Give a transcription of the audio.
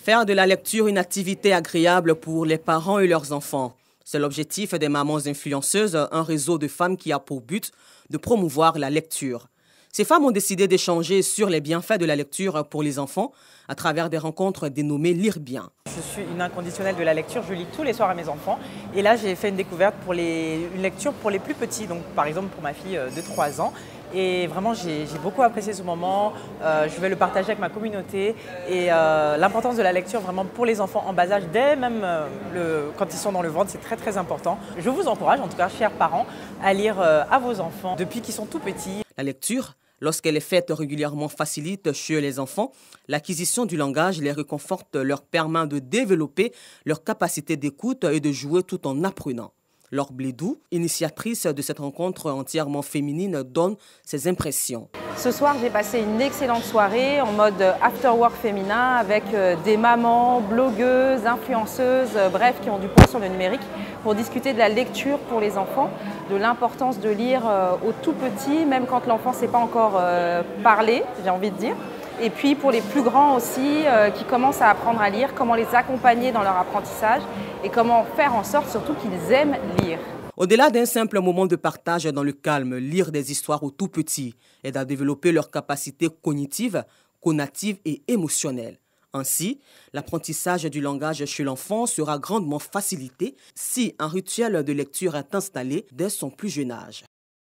Faire de la lecture une activité agréable pour les parents et leurs enfants. C'est l'objectif des Mamans Influenceuses, un réseau de femmes qui a pour but de promouvoir la lecture. Ces femmes ont décidé d'échanger sur les bienfaits de la lecture pour les enfants à travers des rencontres dénommées Lire bien. Je suis une inconditionnelle de la lecture, je lis tous les soirs à mes enfants. Et là, j'ai fait une découverte pour une lecture pour les plus petits, donc par exemple pour ma fille de 3 ans. Et vraiment, j'ai beaucoup apprécié ce moment. Je vais le partager avec ma communauté. Et l'importance de la lecture vraiment pour les enfants en bas âge, dès même quand ils sont dans le ventre, c'est très très important. Je vous encourage, en tout cas, chers parents, à lire à vos enfants depuis qu'ils sont tout petits. La lecture, lorsqu'elle est faite régulièrement, facilite chez les enfants l'acquisition du langage, les réconforte, leur permet de développer leur capacité d'écoute et de jouer tout en apprenant. Laure Blédou, initiatrice de cette rencontre entièrement féminine, donne ses impressions. Ce soir, j'ai passé une excellente soirée en mode after-work féminin avec des mamans, blogueuses, influenceuses, bref, qui ont du poids sur le numérique pour discuter de la lecture pour les enfants, de l'importance de lire aux tout petits, même quand l'enfant ne sait pas encore parler, j'ai envie de dire. Et puis pour les plus grands aussi, qui commencent à apprendre à lire, comment les accompagner dans leur apprentissage et comment faire en sorte surtout qu'ils aiment lire. Au-delà d'un simple moment de partage dans le calme, lire des histoires aux tout petits aide à développer leurs capacités cognitives, connatives et émotionnelles. Ainsi, l'apprentissage du langage chez l'enfant sera grandement facilité si un rituel de lecture est installé dès son plus jeune âge.